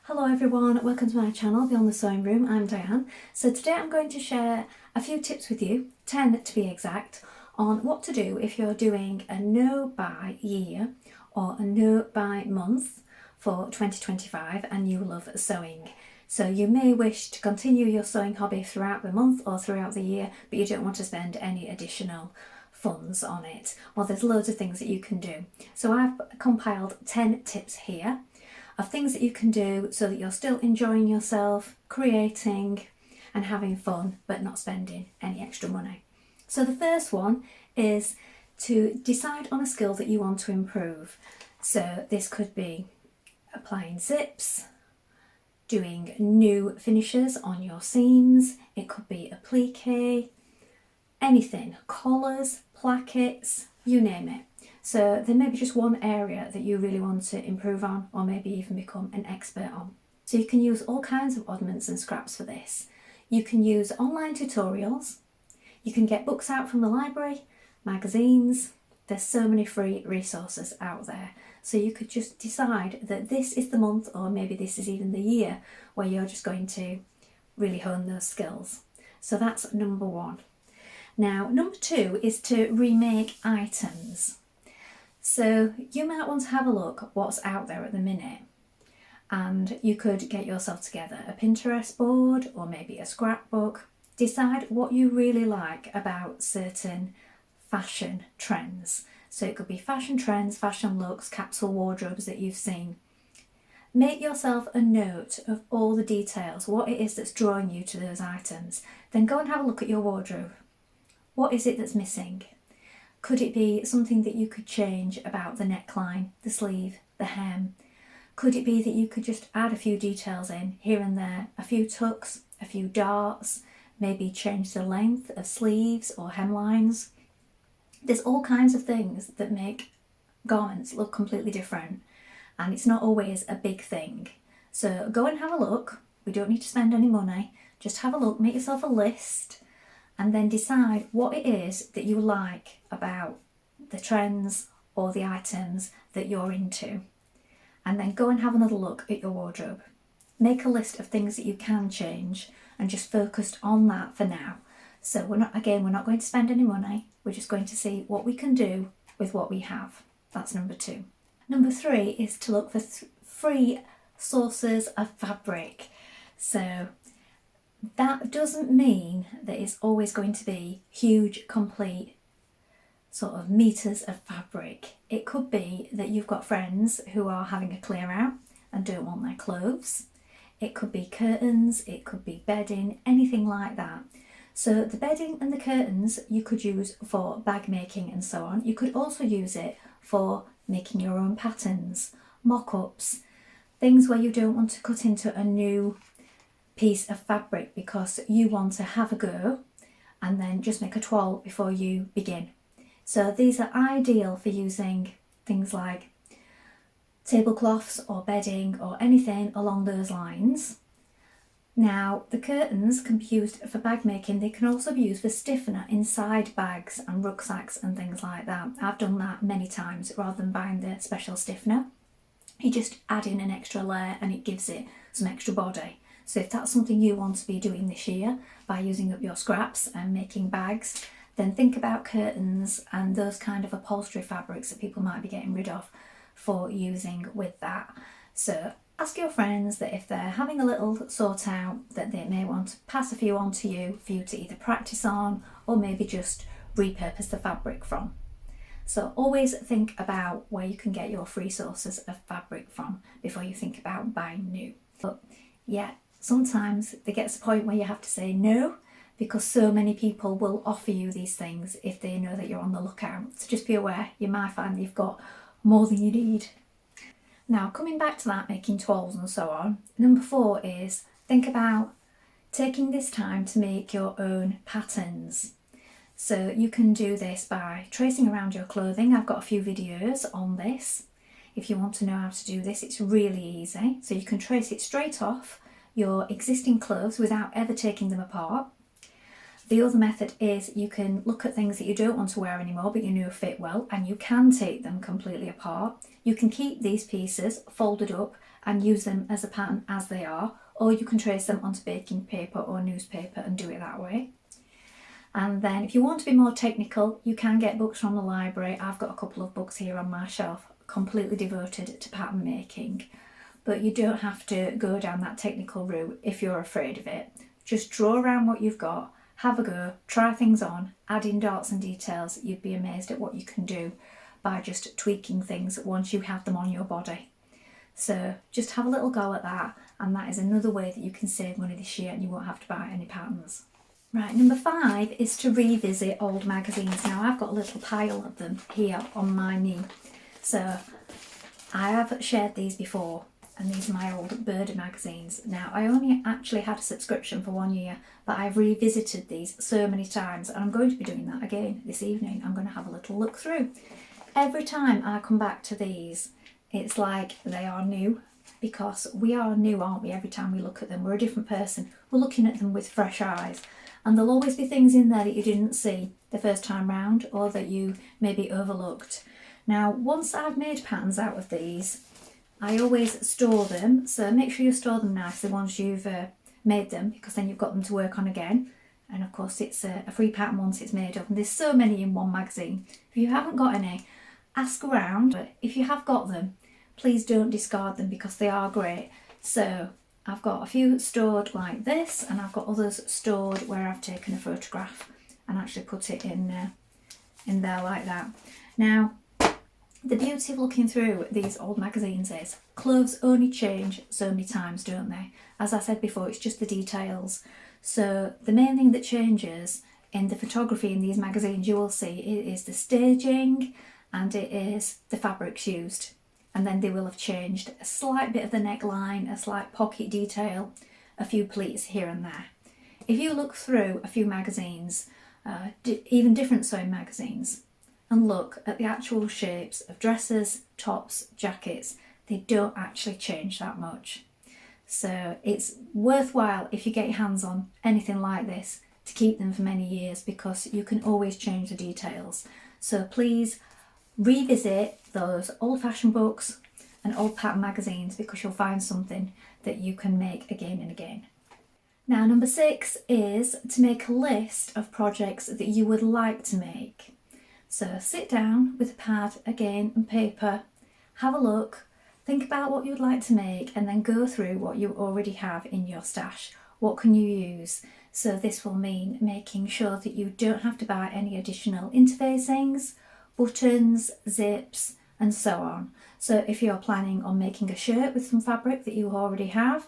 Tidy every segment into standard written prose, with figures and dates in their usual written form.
Hello everyone, welcome to my channel Beyond the Sewing Room. I'm Diane. So today I'm going to share a few tips with you, 10 to be exact, on what to do if you're doing a no buy year or a no buy month for 2025 and you love sewing. So you may wish to continue your sewing hobby throughout the month or throughout the year, but you don't want to spend any additional funds on it. Well, there's loads of things that you can do. So I've compiled 10 tips here of things that you can do so that you're still enjoying yourself, creating and having fun, but not spending any extra money. So the first one is to decide on a skill that you want to improve. So this could be applying zips, doing new finishes on your seams, it could be applique, anything, collars, plackets, you name it. So there may be just one area that you really want to improve on, or maybe even become an expert on. So you can use all kinds of oddments and scraps for this. You can use online tutorials, you can get books out from the library, magazines, there's so many free resources out there. So you could just decide that this is the month, or maybe this is even the year, where you're just going to really hone those skills. So that's number one. Now, number two is to remake items. So you might want to have a look at what's out there at the minute, and you could get yourself together a Pinterest board or maybe a scrapbook. Decide what you really like about certain fashion trends. So it could be fashion trends, fashion looks, capsule wardrobes that you've seen. Make yourself a note of all the details, what it is that's drawing you to those items. Then go and have a look at your wardrobe. What is it that's missing? Could it be something that you could change about the neckline, the sleeve, the hem? Could it be that you could just add a few details in here and there, a few tucks, a few darts, maybe change the length of sleeves or hemlines? There's all kinds of things that make garments look completely different, and it's not always a big thing. So go and have a look. We don't need to spend any money. Just have a look, make yourself a list, and then decide what it is that you like about the trends or the items that you're into. And then go and have another look at your wardrobe. Make a list of things that you can change and just focus on that for now. So we're not going to spend any money. We're just going to see what we can do with what we have. That's number two. Number three is to look for free sources of fabric. So that doesn't mean that it's always going to be huge, complete sort of meters of fabric. It could be that you've got friends who are having a clear out and don't want their clothes. It could be curtains, it could be bedding, anything like that. So the bedding and the curtains you could use for bag making and so on. You could also use it for making your own patterns, mock-ups, things where you don't want to cut into a new piece of fabric because you want to have a go and then just make a toile before you begin. So these are ideal for using things like tablecloths or bedding or anything along those lines. Now the curtains can be used for bag making. They can also be used for stiffener inside bags and rucksacks and things like that. I've done that many times. Rather than buying the special stiffener, you just add in an extra layer and it gives it some extra body. So if that's something you want to be doing this year by using up your scraps and making bags, then think about curtains and those kind of upholstery fabrics that people might be getting rid of for using with that. So ask your friends that if they're having a little sort out, that they may want to pass a few on to you for you to either practice on or maybe just repurpose the fabric from. So always think about where you can get your free sources of fabric from before you think about buying new. But yeah, sometimes there gets a point where you have to say no, because so many people will offer you these things if they know that you're on the lookout. So just be aware, you might find that you've got more than you need. Now, coming back to that, making toiles and so on, number four is think about taking this time to make your own patterns. So you can do this by tracing around your clothing. I've got a few videos on this. If you want to know how to do this, it's really easy. So you can trace it straight off your existing clothes without ever taking them apart. The other method is you can look at things that you don't want to wear anymore but you know fit well, and you can take them completely apart. You can keep these pieces folded up and use them as a pattern as they are, or you can trace them onto baking paper or newspaper and do it that way. And then if you want to be more technical, you can get books from the library. I've got a couple of books here on my shelf completely devoted to pattern making, but you don't have to go down that technical route if you're afraid of it. Just draw around what you've got, have a go, try things on, add in dots and details. You'd be amazed at what you can do by just tweaking things once you have them on your body. So just have a little go at that, and that is another way that you can save money this year and you won't have to buy any patterns. Right, number 5 is to revisit old magazines. Now I've got a little pile of them here on my knee. So I have shared these before, and these are my old birdie magazines. Now I only actually had a subscription for 1 year, but I've revisited these so many times, and I'm going to be doing that again this evening. I'm going to have a little look through. Every time I come back to these, it's like they are new, because we are new, aren't we? Every time we look at them, we're a different person. We're looking at them with fresh eyes. And there'll always be things in there that you didn't see the first time round, or that you maybe overlooked. Now, once I've made patterns out of these, I always store them. So make sure you store them nicely once you've made them, because then you've got them to work on again. And of course, it's a free pattern once it's made up. And there's so many in one magazine. If you haven't got any, ask around. But if you have got them, please don't discard them, because they are great. So I've got a few stored like this, and I've got others stored where I've taken a photograph and actually put it in there like that. Now, the beauty of looking through these old magazines is clothes only change so many times, don't they? As I said before, it's just the details. So the main thing that changes in the photography in these magazines, you will see, it is the staging and it is the fabrics used. And then they will have changed a slight bit of the neckline, a slight pocket detail, a few pleats here and there. If you look through a few magazines, even different sewing magazines, and look at the actual shapes of dresses, tops, jackets, they don't actually change that much. So it's worthwhile, if you get your hands on anything like this, to keep them for many years, because you can always change the details. So please revisit those old-fashioned books and old pattern magazines, because you'll find something that you can make again and again. Now, number 6 is to make a list of projects that you would like to make. So sit down with a pad again and paper, have a look, think about what you'd like to make, and then go through what you already have in your stash. What can you use? So this will mean making sure that you don't have to buy any additional interfacings, buttons, zips, and so on. So if you're planning on making a shirt with some fabric that you already have,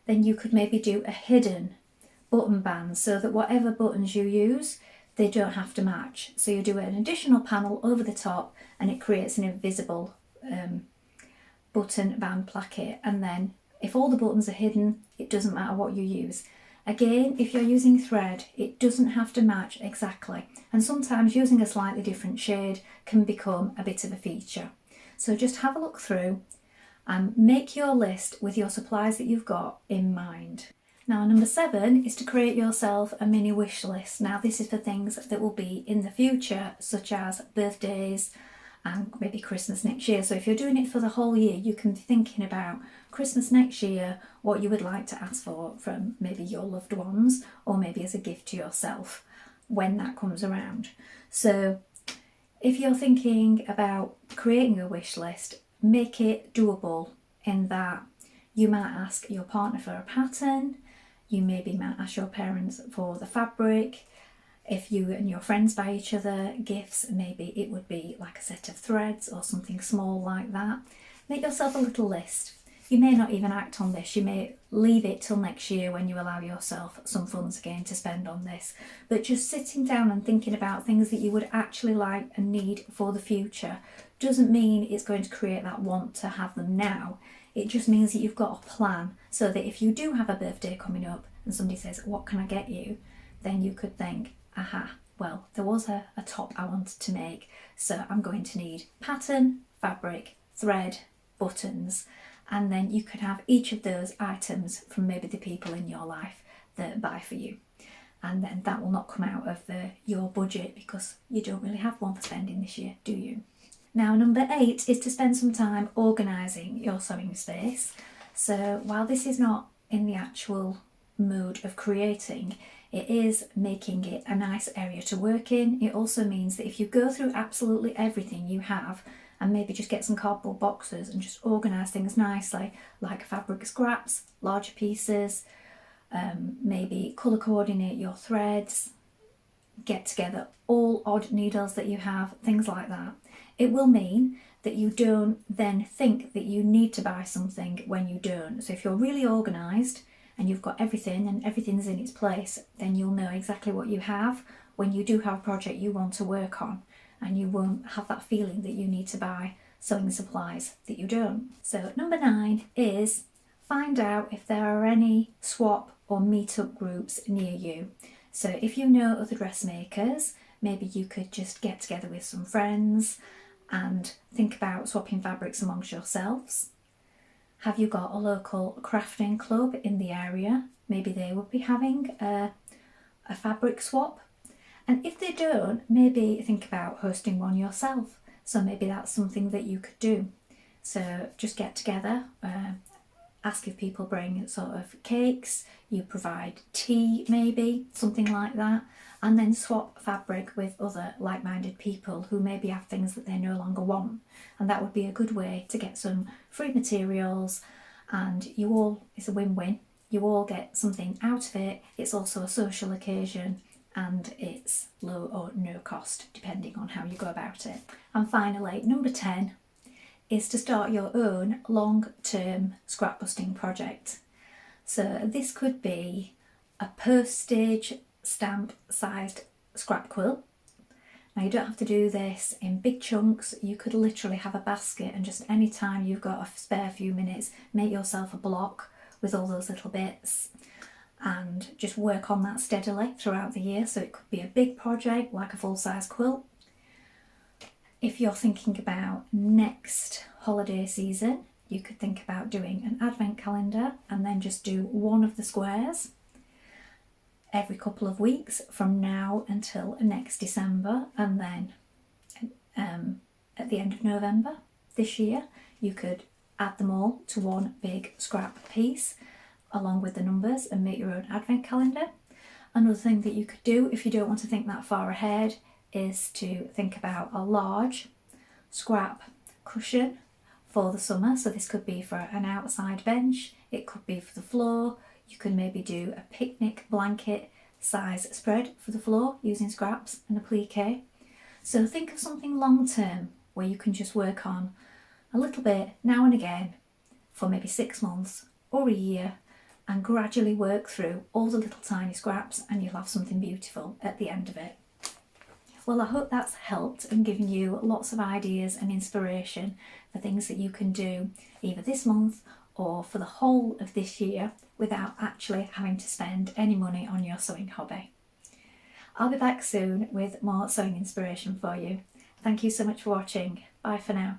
then you could maybe do a hidden button band, so that whatever buttons you use, they don't have to match. So you do an additional panel over the top, and it creates an invisible button band placket. And then if all the buttons are hidden, it doesn't matter what you use. Again, if you're using thread, it doesn't have to match exactly. And sometimes using a slightly different shade can become a bit of a feature. So just have a look through and make your list with your supplies that you've got in mind. Now, number 7 is to create yourself a mini wish list. Now, this is for things that will be in the future, such as birthdays and maybe Christmas next year. So if you're doing it for the whole year, you can be thinking about Christmas next year, what you would like to ask for from maybe your loved ones, or maybe as a gift to yourself when that comes around. So if you're thinking about creating a wish list, make it doable, in that you might ask your partner for a pattern, you maybe might ask your parents for the fabric. If you and your friends buy each other gifts, maybe it would be like a set of threads or something small like that. Make yourself a little list. You may not even act on this. You may leave it till next year when you allow yourself some funds again to spend on this. But just sitting down and thinking about things that you would actually like and need for the future doesn't mean it's going to create that want to have them now. It just means that you've got a plan, so that if you do have a birthday coming up and somebody says, "What can I get you?" then you could think, aha, well, there was a top I wanted to make, so I'm going to need pattern, fabric, thread, buttons, and then you could have each of those items from maybe the people in your life that buy for you. And then that will not come out of your budget, because you don't really have one for spending this year, do you? Now, number 8 is to spend some time organising your sewing space. So while this is not in the actual mode of creating, it is making it a nice area to work in. It also means that if you go through absolutely everything you have and maybe just get some cardboard boxes and just organise things nicely, like fabric scraps, larger pieces, maybe colour coordinate your threads, get together all odd needles that you have, things like that. It will mean that you don't then think that you need to buy something when you don't. So if you're really organised and you've got everything and everything's in its place, then you'll know exactly what you have when you do have a project you want to work on, and you won't have that feeling that you need to buy sewing supplies that you don't. So number 9 is find out if there are any swap or meet-up groups near you. So if you know other dressmakers, maybe you could just get together with some friends and think about swapping fabrics amongst yourselves. Have you got a local crafting club in the area? Maybe they would be having a fabric swap. And if they don't, maybe think about hosting one yourself. So maybe that's something that you could do. So just get together, ask if people bring sort of cakes, you provide tea maybe, something like that, and then swap fabric with other like-minded people who maybe have things that they no longer want. And that would be a good way to get some free materials, and it's a win-win. You all get something out of it. It's also a social occasion, and it's low or no cost depending on how you go about it. And finally, number 10 is to start your own long-term scrapbusting project. So this could be a postage stamp sized scrap quilt. Now you don't have to do this in big chunks. You could literally have a basket and just any time you've got a spare few minutes, make yourself a block with all those little bits and just work on that steadily throughout the year. So it could be a big project like a full-size quilt. If you're thinking about next holiday season, you could think about doing an advent calendar and then just do one of the squares every couple of weeks from now until next December, and then at the end of November this year you could add them all to one big scrap piece along with the numbers and make your own advent calendar. Another thing that you could do if you don't want to think that far ahead is to think about a large scrap cushion for the summer. So this could be for an outside bench, it could be for the floor. You could maybe do a picnic blanket size spread for the floor using scraps and a plique. So think of something long term where you can just work on a little bit now and again for maybe 6 months or a year and gradually work through all the little tiny scraps, and you'll have something beautiful at the end of it. Well, I hope that's helped and given you lots of ideas and inspiration for things that you can do either this month or for the whole of this year without actually having to spend any money on your sewing hobby. I'll be back soon with more sewing inspiration for you. Thank you so much for watching. Bye for now.